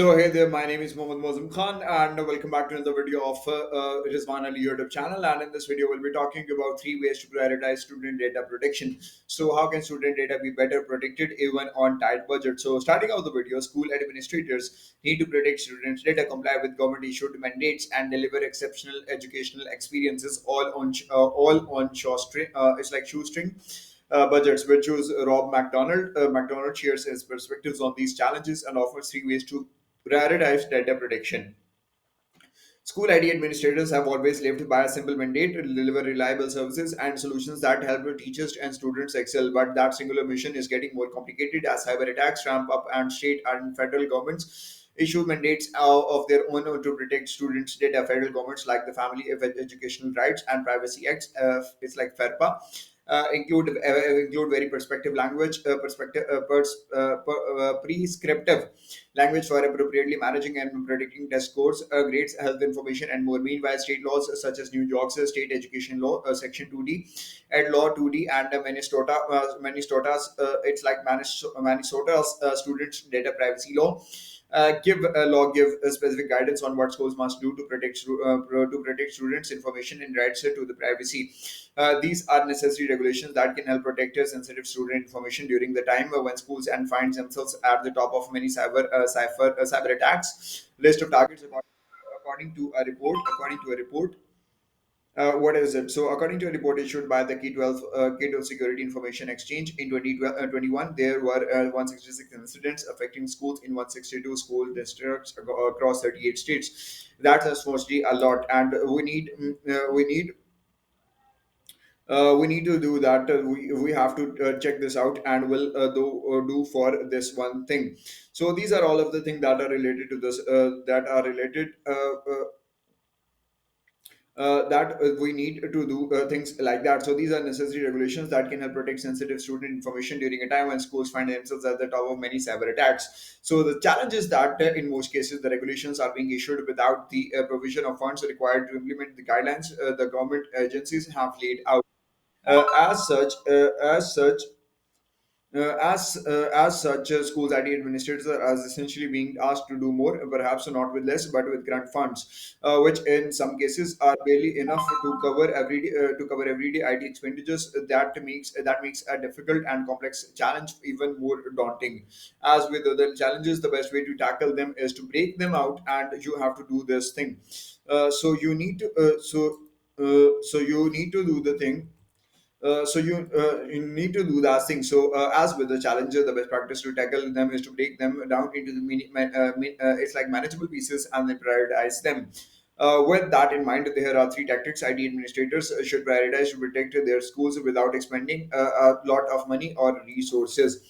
So hey there, my name is Mohammad Mozum Khan, and welcome back to another video of Rizwan Ali YouTube channel. And in this video, we'll be talking about three ways to prioritize student data protection. So how can student data be better protected even on tight budget? So starting out the video, school administrators need to protect students' data, comply with government issued mandates, and deliver exceptional educational experiences all on shoestring. It's like shoestring budgets, which was Rob McDonald. McDonald shares his perspectives on these challenges and offers three ways to prioritize data protection. School ID administrators have always lived by a simple mandate to deliver reliable services and solutions that help teachers and students excel. But that singular mission is getting more complicated as cyber attacks ramp up and state and federal governments issue mandates of their own to protect students' data. Federal governments like the Family of Educational Rights and Privacy Act, it's like FERPA, include very prescriptive language for appropriately managing and predicting test scores, grades, health information, and more. Meanwhile, state laws such as New York's State Education Law, Section 2D, Ed Law 2D, and Minnesota's Minnesota's Students Data Privacy Law give specific guidance on what schools must do to protect students' information and rights to the privacy. These are necessary regulations that can help protect sensitive student information during the time when schools and find themselves at the top of many cyber attacks. List of targets according to a report. What is it? So, according to a report issued by the K12 Security Information Exchange in 2021, there were 166 incidents affecting schools in 162 school districts across 38 states. That's mostly a lot, and we need to do that. We have to check this out, and we'll do for this one thing. So these are all of the things that are related to this that are related that we need to do things like that. So these are necessary regulations that can help protect sensitive student information during a time when schools find themselves at the top of many cyber attacks. So the challenge is that in most cases the regulations are being issued without the provision of funds required to implement the guidelines the government agencies have laid out. As such, schools ID administrators are essentially being asked to do more, perhaps not with less, but with grant funds, which in some cases are barely enough to cover everyday IT expenditures. That makes a difficult and complex challenge even more daunting. As with other challenges, the best way to tackle them is to break them out, and you have to do this thing. So you need to do the thing you need to do that thing. So, as with the challenges, the best practice to tackle them is to break them down into the it's like manageable pieces and then prioritize them. With that in mind, there are three tactics IT administrators should prioritize to protect their schools without expending a lot of money or resources.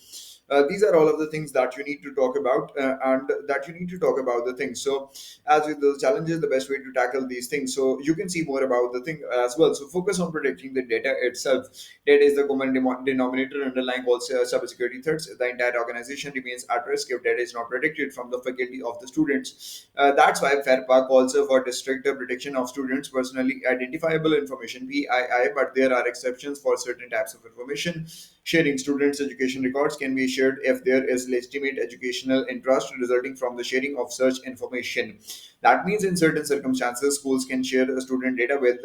These are all of the things that you need to talk about, and that you need to talk about the things. So, as with the challenges, the best way to tackle these things. So you can see more about the thing as well. So focus on protecting the data itself. Data is the common denominator underlying all cybersecurity threats. The entire organization remains at risk if data is not protected from the faculty of the students. That's why FERPA calls for stricter protection of students' personally identifiable information (PII), but there are exceptions for certain types of information. Sharing students' education records can be shared if there is legitimate educational interest resulting from the sharing of such information. That means, in certain circumstances, schools can share student data with,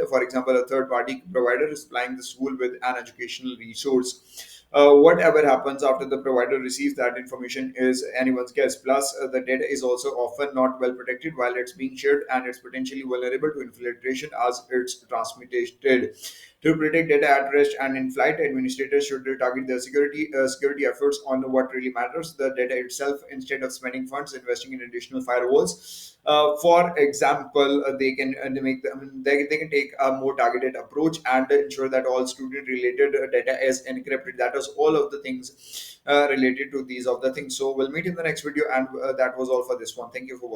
for example, a third-party provider supplying the school with an educational resource. Whatever happens after the provider receives that information is anyone's guess. Plus, the data is also often not well protected while it's being shared, and it's potentially vulnerable to infiltration as it's transmitted. To protect data at rest and in flight, administrators should target their security efforts on what really matters, the data itself, instead of spending funds investing in additional firewalls. For example, they can take a more targeted approach and ensure that all student related data is encrypted. That is all of the things related to these of the things. So we'll meet in the next video, and that was all for this one. Thank you for watching.